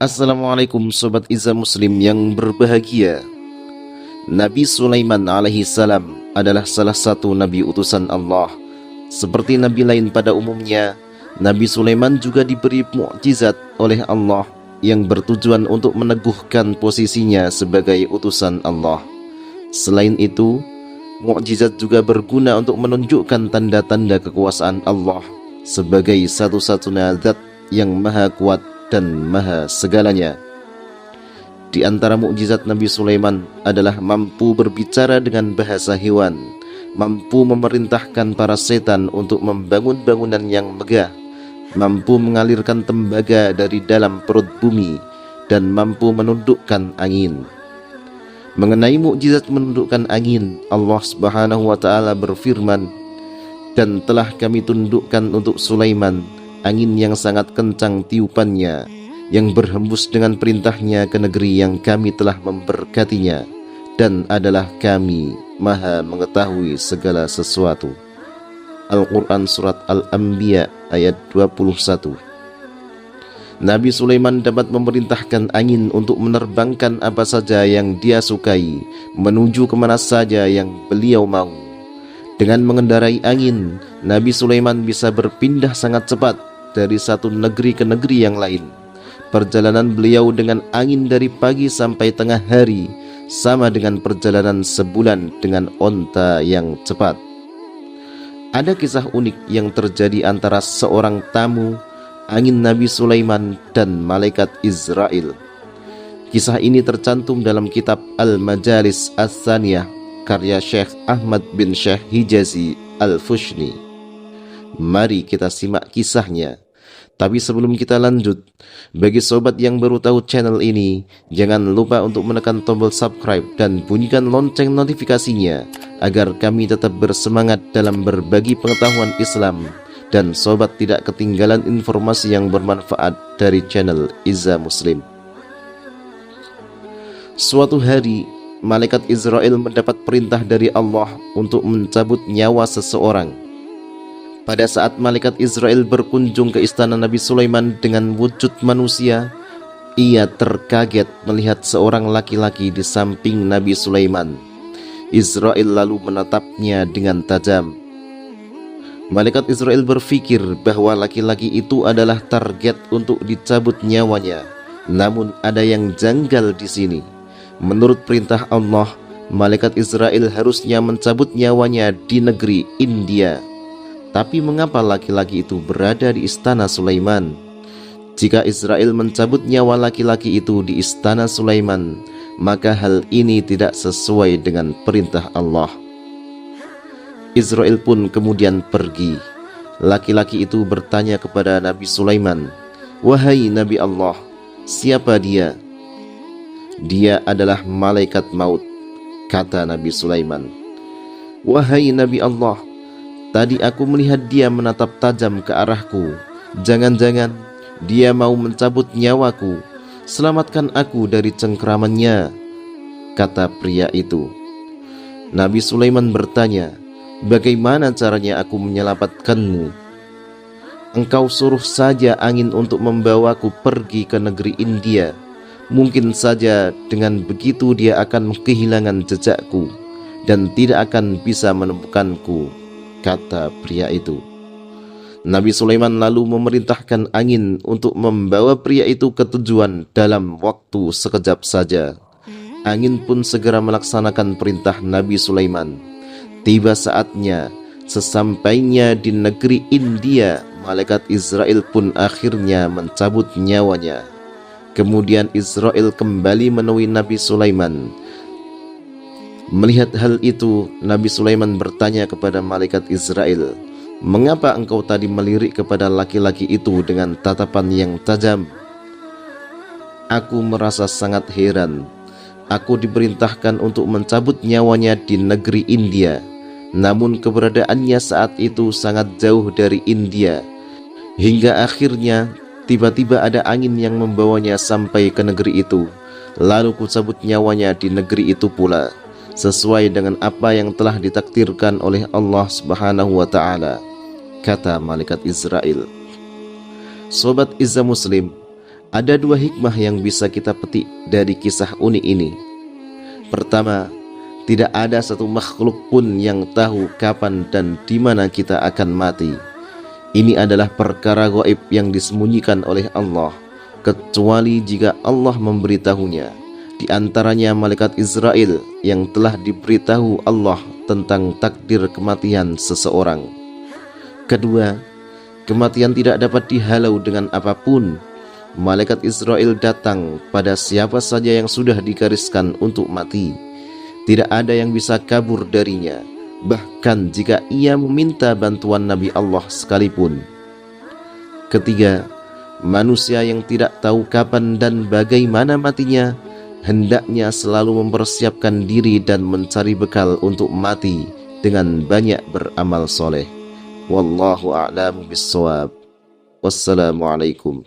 Assalamualaikum Sobat Izzah Muslim yang berbahagia. Nabi Sulaiman alaihi salam adalah salah satu nabi utusan Allah. Seperti nabi lain pada umumnya, Nabi Sulaiman juga diberi mukjizat oleh Allah yang bertujuan untuk meneguhkan posisinya sebagai utusan Allah. Selain itu, mukjizat juga berguna untuk menunjukkan tanda-tanda kekuasaan Allah sebagai satu-satunya zat yang maha kuat dan maha segalanya. Di antara mukjizat Nabi Sulaiman adalah mampu berbicara dengan bahasa hewan, mampu memerintahkan para setan untuk membangun bangunan yang megah, mampu mengalirkan tembaga dari dalam perut bumi, dan mampu menundukkan angin. Mengenai mukjizat menundukkan angin, Allah Subhanahu wa taala berfirman, "Dan telah kami tundukkan untuk Sulaiman angin yang sangat kencang tiupannya, yang berhembus dengan perintahnya ke negeri yang kami telah memberkatinya, dan adalah kami maha mengetahui segala sesuatu." Al-Quran Surat Al-Anbiya ayat 21. Nabi Sulaiman dapat memerintahkan angin untuk menerbangkan apa saja yang dia sukai, menuju kemana saja yang beliau mau. Dengan mengendarai angin, Nabi Sulaiman bisa berpindah sangat cepat dari satu negeri ke negeri yang lain. Perjalanan beliau dengan angin dari pagi sampai tengah hari sama dengan perjalanan sebulan dengan onta yang cepat. Ada kisah unik yang terjadi antara seorang tamu, angin Nabi Sulaiman, dan malaikat Israel. Kisah ini tercantum dalam kitab Al-Majalis Ats-Tsaniyah karya Syekh Ahmad bin Syekh Hijazi Al-Fushni. Mari kita simak kisahnya. Tapi sebelum kita lanjut, bagi sobat yang baru tahu channel ini, jangan lupa untuk menekan tombol subscribe dan bunyikan lonceng notifikasinya agar kami tetap bersemangat dalam berbagi pengetahuan Islam dan sobat tidak ketinggalan informasi yang bermanfaat dari channel Izzah Muslim. Suatu hari, malaikat Israel mendapat perintah dari Allah untuk mencabut nyawa seseorang. Pada saat malaikat Israel berkunjung ke istana Nabi Sulaiman dengan wujud manusia, ia terkaget melihat seorang laki-laki di samping Nabi Sulaiman. Israel lalu menatapnya dengan tajam. Malaikat Israel berpikir bahwa laki-laki itu adalah target untuk dicabut nyawanya. Namun ada yang janggal di sini. Menurut perintah Allah, malaikat Israel harusnya mencabut nyawanya di negeri India. Tapi mengapa laki-laki itu berada di istana Sulaiman? Jika Israel mencabut nyawa laki-laki itu di istana Sulaiman, maka hal ini tidak sesuai dengan perintah Allah. Israel pun kemudian pergi. Laki-laki itu bertanya kepada Nabi Sulaiman, "Wahai Nabi Allah, siapa dia?" "Dia adalah malaikat maut," kata Nabi Sulaiman. "Wahai Nabi Allah, tadi aku melihat dia menatap tajam ke arahku. Jangan-jangan dia mau mencabut nyawaku. Selamatkan aku dari cengkramannya," kata pria itu. Nabi Sulaiman bertanya, "Bagaimana caranya aku menyelamatkanmu?" "Engkau suruh saja angin untuk membawaku pergi ke negeri India. Mungkin saja dengan begitu dia akan kehilangan jejakku dan tidak akan bisa menemukanku," kata pria itu. Nabi Sulaiman lalu memerintahkan angin untuk membawa pria itu ke tujuan dalam waktu sekejap saja. Angin pun segera melaksanakan perintah Nabi Sulaiman. Tiba saatnya, sesampainya di negeri India, malaikat Israel pun akhirnya mencabut nyawanya. Kemudian Israel kembali menemui Nabi Sulaiman. Melihat hal itu, Nabi Sulaiman bertanya kepada malaikat Israel, "Mengapa engkau tadi melirik kepada laki-laki itu dengan tatapan yang tajam?" "Aku merasa sangat heran. Aku diperintahkan untuk mencabut nyawanya di negeri India. Namun keberadaannya saat itu sangat jauh dari India. Hingga akhirnya tiba-tiba ada angin yang membawanya sampai ke negeri itu. Lalu kucabut nyawanya di negeri itu pula, sesuai dengan apa yang telah ditakdirkan oleh Allah Subhanahu wa ta'ala," kata malaikat Israel. Sobat Izzah Muslim, Ada dua hikmah yang bisa kita petik dari kisah unik ini. Pertama, tidak ada satu makhluk pun yang tahu kapan dan di mana kita akan mati. Ini adalah perkara gaib yang disembunyikan oleh Allah, kecuali jika Allah memberitahunya. Di antaranya malaikat Israel yang telah diberitahu Allah tentang takdir kematian seseorang. Kedua, kematian tidak dapat dihalau dengan apapun. Malaikat Israel datang pada siapa saja yang sudah digariskan untuk mati. Tidak ada yang bisa kabur darinya, bahkan jika ia meminta bantuan Nabi Allah sekalipun. Ketiga, manusia yang tidak tahu kapan dan bagaimana matinya, hendaknya selalu mempersiapkan diri dan mencari bekal untuk mati dengan banyak beramal soleh. Wallahu a'lam bishawab. Wassalamualaikum.